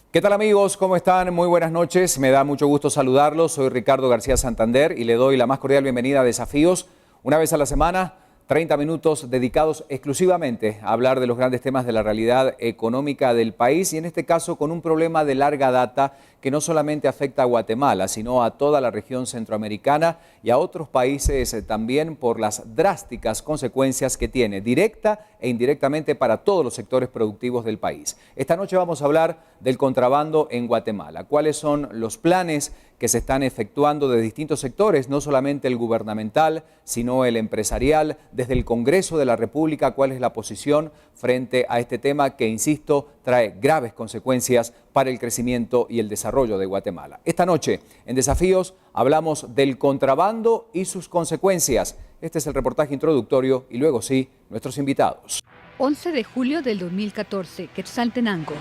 ¿Qué tal amigos? ¿Cómo están? Muy buenas noches. Me da mucho gusto saludarlos. Soy Ricardo García Santander y le doy la más cordial bienvenida a Desafíos. Una vez a la semana, 30 minutos dedicados exclusivamente a hablar de los grandes temas de la realidad económica del país y en este caso con un problema de larga data que no solamente afecta a Guatemala, sino a toda la región centroamericana y a otros países también por las drásticas consecuencias que tiene directa e indirectamente para todos los sectores productivos del país. Esta noche vamos a hablar del contrabando en Guatemala. ¿Cuáles son los planes que se están efectuando de distintos sectores, no solamente el gubernamental, sino el empresarial, desde el Congreso de la República? ¿Cuál es la posición frente a este tema que, insisto, trae graves consecuencias para el crecimiento y el desarrollo de Guatemala? Esta noche, en Desafíos, hablamos del contrabando y sus consecuencias. Este es el reportaje introductorio y luego sí, nuestros invitados. 11 de julio del 2014, Quetzaltenango.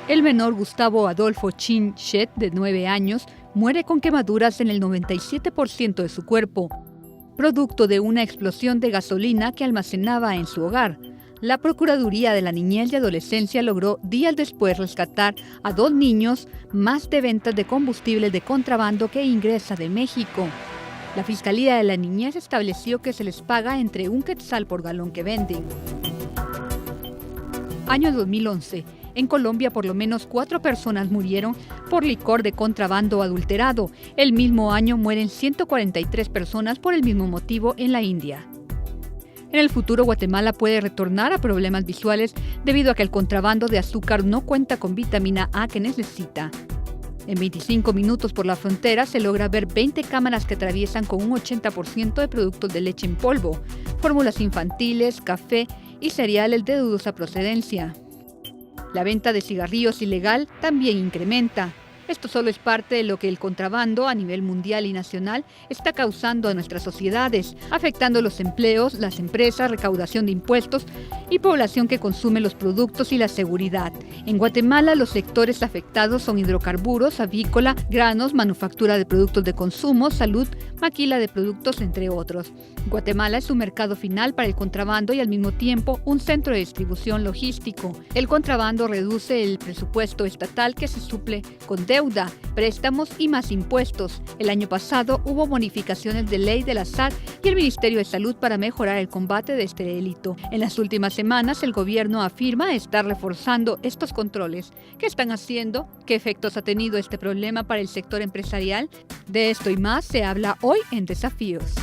El menor Gustavo Adolfo Chin Shet, de 9 años, muere con quemaduras en el 97% de su cuerpo, producto de una explosión de gasolina que almacenaba en su hogar. La Procuraduría de la Niñez y Adolescencia logró días después rescatar a 2 niños más de ventas de combustible de contrabando que ingresa de México. La Fiscalía de la Niñez estableció que se les paga entre 1 quetzal por galón que venden. Año 2011. En Colombia, por lo menos 4 personas murieron por licor de contrabando adulterado. El mismo año mueren 143 personas por el mismo motivo en la India. En el futuro, Guatemala puede retornar a problemas visuales debido a que el contrabando de azúcar no cuenta con vitamina A que necesita. En 25 minutos por la frontera se logra ver 20 cámaras que atraviesan con un 80% de productos de leche en polvo, fórmulas infantiles, café y cereales de dudosa procedencia. La venta de cigarrillos ilegal también incrementa. Esto solo es parte de lo que el contrabando a nivel mundial y nacional está causando a nuestras sociedades, afectando los empleos, las empresas, recaudación de impuestos y población que consume los productos y la seguridad. En Guatemala, los sectores afectados son hidrocarburos, avícola, granos, manufactura de productos de consumo, salud, maquila de productos, entre otros. Guatemala es un mercado final para el contrabando y al mismo tiempo un centro de distribución logístico. El contrabando reduce el presupuesto estatal que se suple con deuda, préstamos y más impuestos. El año pasado hubo modificaciones de ley de la SAT y el Ministerio de Salud para mejorar el combate de este delito. En las últimas semanas, el gobierno afirma estar reforzando estos controles. ¿Qué están haciendo? ¿Qué efectos ha tenido este problema para el sector empresarial? De esto y más se habla hoy en Desafíos.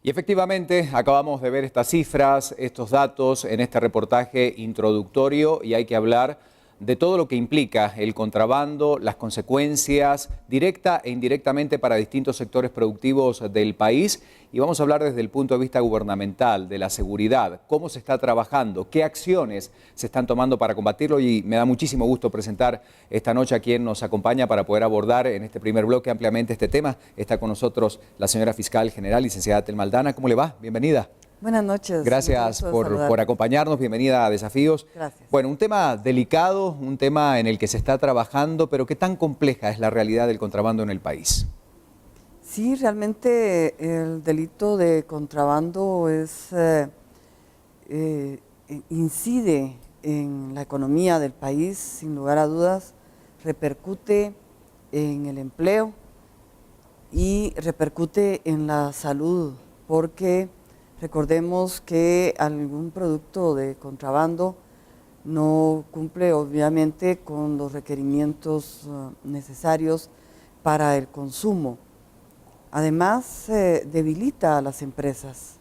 Y efectivamente, acabamos de ver estas cifras, estos datos en este reportaje introductorio y hay que hablar de todo lo que implica el contrabando, las consecuencias directa e indirectamente para distintos sectores productivos del país. Y vamos a hablar desde el punto de vista gubernamental, de la seguridad, cómo se está trabajando, qué acciones se están tomando para combatirlo. Y me da muchísimo gusto presentar esta noche a quien nos acompaña para poder abordar en este primer bloque ampliamente este tema. Está con nosotros la señora fiscal general, licenciada Telma Aldana. ¿Cómo le va? Bienvenida. Buenas noches. Gracias por acompañarnos, bienvenida a Desafíos. Gracias. Bueno, un tema delicado, un tema en el que se está trabajando, pero ¿qué tan compleja es la realidad del contrabando en el país? Sí, realmente el delito de contrabando incide en la economía del país, sin lugar a dudas, repercute en el empleo y repercute en la salud, porque recordemos que algún producto de contrabando no cumple obviamente con los requerimientos necesarios para el consumo. Además, debilita a las empresas.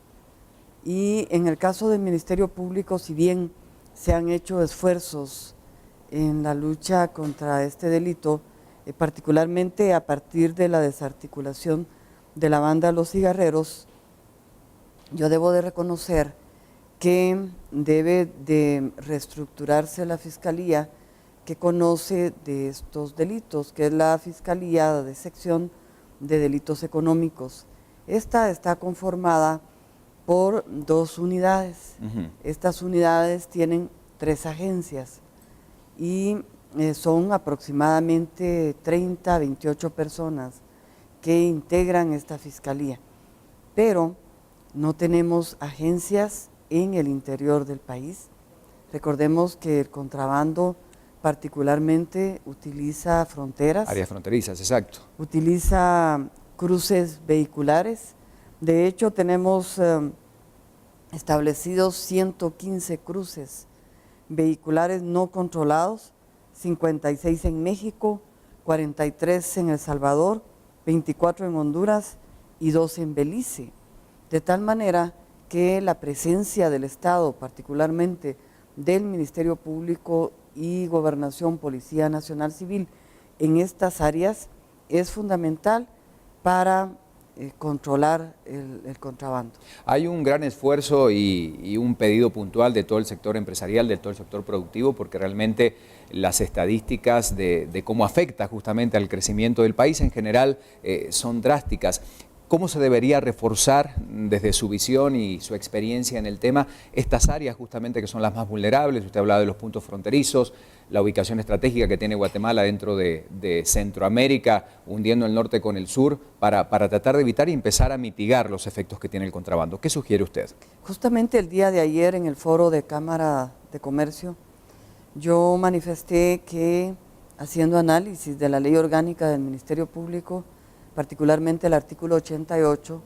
Y en el caso del Ministerio Público, si bien se han hecho esfuerzos en la lucha contra este delito, particularmente a partir de la desarticulación de la banda Los Cigarreros, yo debo de reconocer que debe de reestructurarse la Fiscalía que conoce de estos delitos, que es la Fiscalía de Sección de Delitos Económicos. Esta está conformada por 2 unidades. Estas unidades tienen 3 agencias y son aproximadamente 30 a 28 personas que integran esta Fiscalía. Pero no tenemos agencias en el interior del país. Recordemos que el contrabando particularmente utiliza fronteras. Áreas fronterizas, exacto. Utiliza cruces vehiculares. De hecho, tenemos establecidos 115 cruces vehiculares no controlados, 56 en México, 43 en El Salvador, 24 en Honduras y 2 en Belice. De tal manera que la presencia del Estado, particularmente del Ministerio Público y Gobernación, Policía Nacional Civil, en estas áreas es fundamental para controlar el contrabando. Hay un gran esfuerzo y un pedido puntual de todo el sector empresarial, de todo el sector productivo, porque realmente las estadísticas de cómo afecta justamente al crecimiento del país en general son drásticas. ¿Cómo se debería reforzar desde su visión y su experiencia en el tema estas áreas justamente que son las más vulnerables? Usted hablaba de los puntos fronterizos, la ubicación estratégica que tiene Guatemala dentro de Centroamérica, hundiendo el norte con el sur, para tratar de evitar y empezar a mitigar los efectos que tiene el contrabando. ¿Qué sugiere usted? Justamente el día de ayer en el foro de Cámara de Comercio, yo manifesté que haciendo análisis de la ley orgánica del Ministerio Público, particularmente el artículo 88,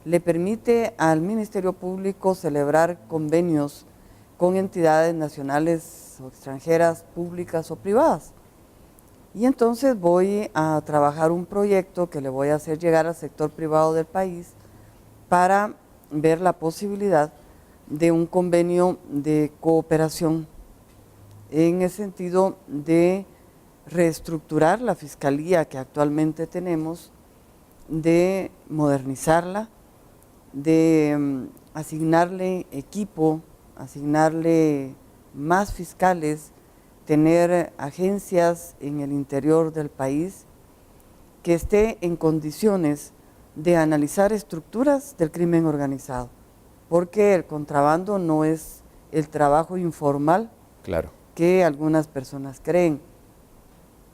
le permite al Ministerio Público celebrar convenios con entidades nacionales o extranjeras, públicas o privadas. Y entonces voy a trabajar un proyecto que le voy a hacer llegar al sector privado del país para ver la posibilidad de un convenio de cooperación en el sentido de reestructurar la fiscalía que actualmente tenemos, de modernizarla, de asignarle equipo, asignarle más fiscales, tener agencias en el interior del país que esté en condiciones de analizar estructuras del crimen organizado, porque el contrabando no es el trabajo informal Claro. que algunas personas creen.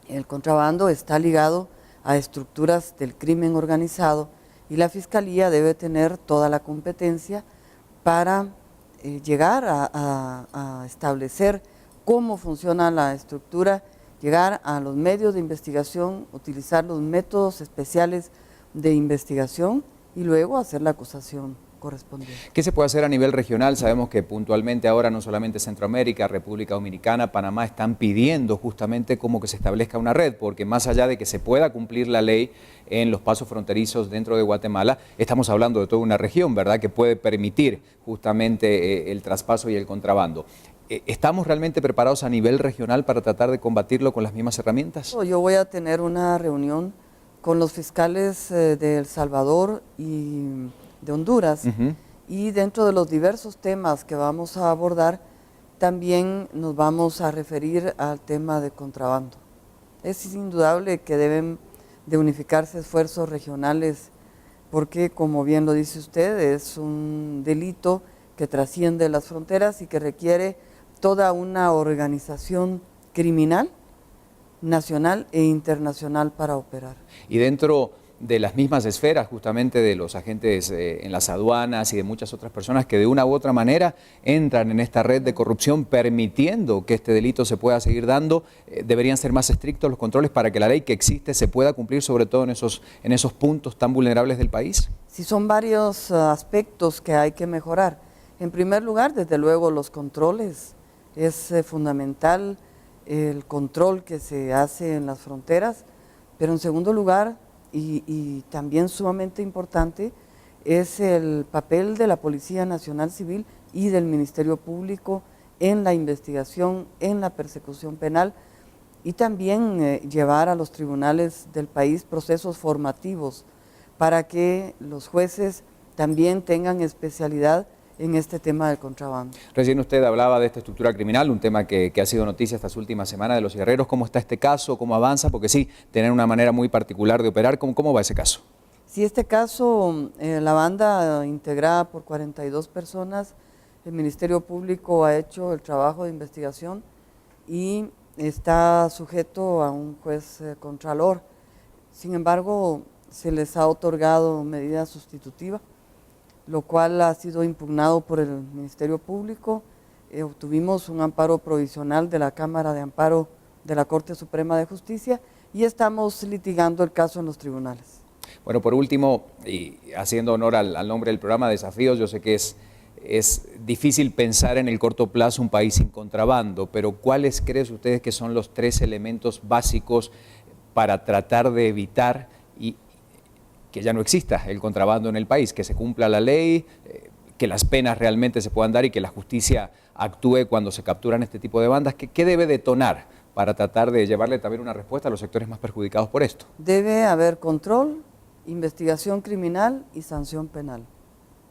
El contrabando está ligado a estructuras del crimen organizado y la Fiscalía debe tener toda la competencia para llegar a establecer cómo funciona la estructura, llegar a los medios de investigación, utilizar los métodos especiales de investigación y luego hacer la acusación correspondiente. ¿Qué se puede hacer a nivel regional? Sabemos que puntualmente ahora no solamente Centroamérica, República Dominicana, Panamá están pidiendo justamente como que se establezca una red, porque más allá de que se pueda cumplir la ley en los pasos fronterizos dentro de Guatemala, estamos hablando de toda una región, ¿verdad?, que puede permitir justamente el traspaso y el contrabando. ¿Estamos realmente preparados a nivel regional para tratar de combatirlo con las mismas herramientas? Yo voy a tener una reunión con los fiscales de El Salvador y de Honduras, y dentro de los diversos temas que vamos a abordar, también nos vamos a referir al tema de contrabando. Es indudable que deben de unificarse esfuerzos regionales, porque como bien lo dice usted, es un delito que trasciende las fronteras y que requiere toda una organización criminal, nacional e internacional para operar. Y dentro de las mismas esferas justamente de los agentes en las aduanas y de muchas otras personas que de una u otra manera entran en esta red de corrupción permitiendo que este delito se pueda seguir dando, deberían ser más estrictos los controles para que la ley que existe se pueda cumplir, sobre todo en esos puntos tan vulnerables del país. Sí, son varios aspectos que hay que mejorar. En primer lugar, desde luego, los controles. Es fundamental el control que se hace en las fronteras, pero en segundo lugar, y también sumamente importante, es el papel de la Policía Nacional Civil y del Ministerio Público en la investigación, en la persecución penal, y también llevar a los tribunales del país procesos formativos para que los jueces también tengan especialidad en este tema del contrabando. Recién usted hablaba de esta estructura criminal, un tema que ha sido noticia estas últimas semanas de los guerreros. ¿Cómo está este caso? ¿Cómo avanza? Porque sí, tienen una manera muy particular de operar. ¿Cómo va ese caso? Sí, este caso, la banda integrada por 42 personas, el Ministerio Público ha hecho el trabajo de investigación y está sujeto a un juez contralor. Sin embargo, se les ha otorgado medida sustitutiva. lo cual ha sido impugnado por el Ministerio Público. Obtuvimos un amparo provisional de la Cámara de Amparo de la Corte Suprema de Justicia y estamos litigando el caso en los tribunales. Bueno, por último, y haciendo honor al nombre del programa Desafíos, yo sé que es difícil pensar en el corto plazo un país sin contrabando, pero ¿cuáles creen ustedes que son los 3 elementos básicos para tratar de evitar y que ya no exista el contrabando en el país, que se cumpla la ley, que las penas realmente se puedan dar y que la justicia actúe cuando se capturan este tipo de bandas? ¿Qué debe detonar para tratar de llevarle también una respuesta a los sectores más perjudicados por esto? Debe haber control, investigación criminal y sanción penal.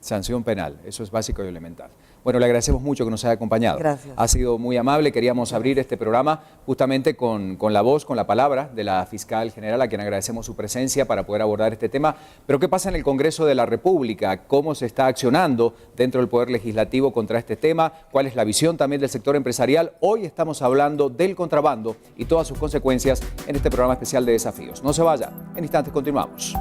Sanción penal, eso es básico y elemental. Bueno, le agradecemos mucho que nos haya acompañado. Gracias. Ha sido muy amable. Queríamos abrir este programa justamente con la voz, con la palabra de la fiscal general, a quien agradecemos su presencia para poder abordar este tema. Pero ¿qué pasa en el Congreso de la República? ¿Cómo se está accionando dentro del Poder Legislativo contra este tema? ¿Cuál es la visión también del sector empresarial? Hoy estamos hablando del contrabando y todas sus consecuencias en este programa especial de Desafíos. No se vaya, en instantes continuamos.